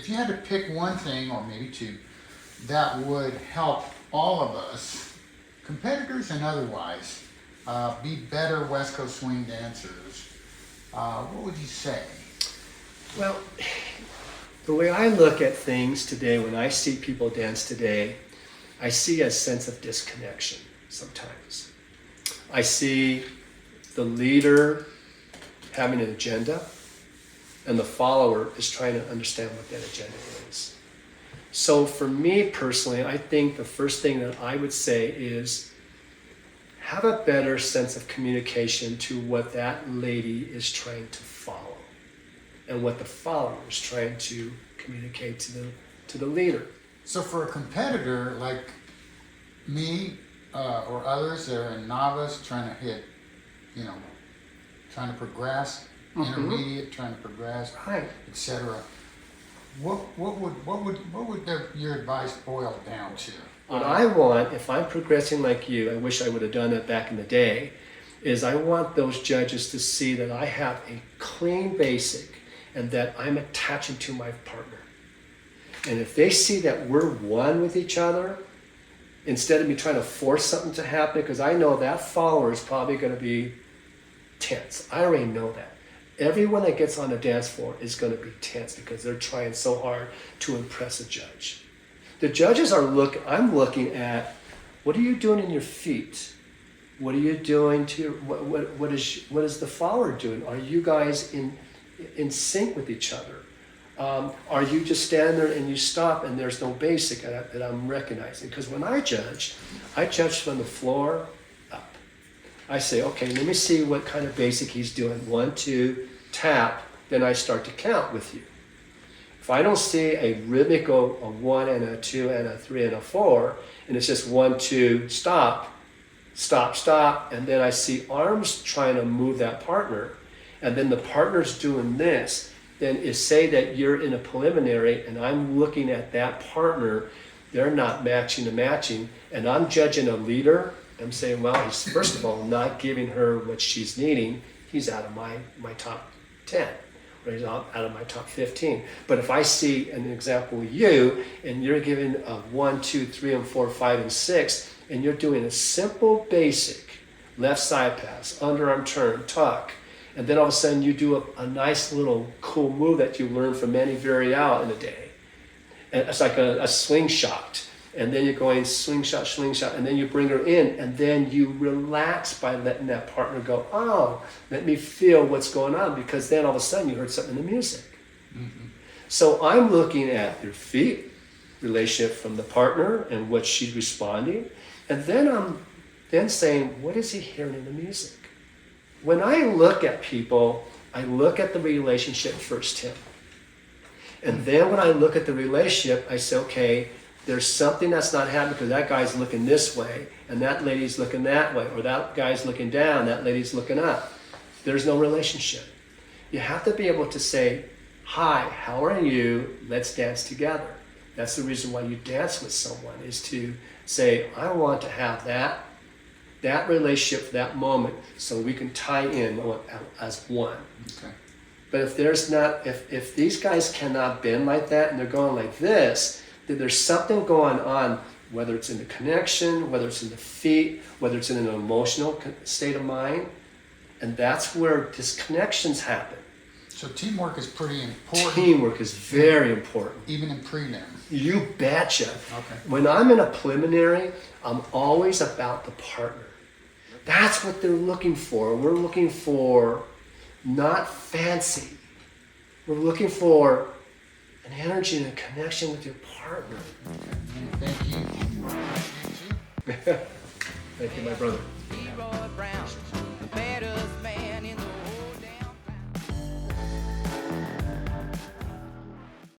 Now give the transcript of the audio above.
if you had to pick one thing, or maybe two, that would help all of us, competitors and otherwise, be better West Coast swing dancers, what would you say? Well, the way I look at things today, when I see people dance today, I see a sense of disconnection sometimes. I see the leader having an agenda, and the follower is trying to understand what that agenda is. So for me personally, I think the first thing that I would say is have a better sense of communication to what that lady is trying to follow and what the follower is trying to communicate to the leader. So for a competitor like me or others that are a novice trying to hit, trying to progress, intermediate, trying to progress, Right. etc. What would your advice boil down to? What I want, if I'm progressing like you, I wish I would have done it back in the day, is I want those judges to see that I have a clean basic and that I'm attaching to my partner. And if they see that we're one with each other, instead of me trying to force something to happen, because I know that follower is probably going to be tense. I already know that. Everyone that gets on the dance floor is going to be tense because they're trying so hard to impress a judge. The judges are I'm looking at, what are you doing in your feet? What are you doing to your, what is the follower doing? Are you guys in sync with each other? Are you just standing there and you stop and there's no basic that I'm recognizing? Because when I judge from the floor up. I say, okay, let me see what kind of basic he's doing. 1, 2, tap, then I start to count with you. If I don't see a rhythmical, a 1 and a 2 and a 3 and a 4, and it's just 1, 2, stop, stop, stop, and then I see arms trying to move that partner, and then the partner's doing this, then is say that you're in a preliminary and I'm looking at that partner, they're not matching to matching, and I'm judging a leader. I'm saying, well, he's first of all not giving her what she's needing. He's out of my top 10, or he's out of my top 15. But if I see an example with you, and you're giving a 1, 2, 3, and 4, 5, and 6, and you're doing a simple basic left side pass, underarm turn, tuck, and then all of a sudden you do a nice little cool move that you learned from Manny Viarrial in a day. And it's like a swing shot. And then you're going swing shot, and then you bring her in, and then you relax by letting that partner go, oh, let me feel what's going on, because then all of a sudden you heard something in the music. Mm-hmm. So I'm looking at your feet, relationship from the partner and what she's responding, and then I'm then saying, what is he hearing in the music? When I look at people, I look at the relationship first, Tim. And then when I look at the relationship, I say, okay, there's something that's not happening because that guy's looking this way and that lady's looking that way, or that guy's looking down, that lady's looking up. There's no relationship. You have to be able to say, hi, how are you? Let's dance together. That's the reason why you dance with someone, is to say, I want to have that relationship, that moment, so we can tie in as one. Okay. But if there's not, if these guys cannot bend like that and they're going like this, then there's something going on, whether it's in the connection, whether it's in the feet, whether it's in an emotional state of mind, and that's where disconnections happen. So teamwork is pretty important. Teamwork is very important. Even in prelim. You betcha. Okay. When I'm in a preliminary, I'm always about the partner. That's what they're looking for. We're looking for not fancy. We're looking for an energy and a connection with your partner. Okay. Thank you. Thank you, my brother.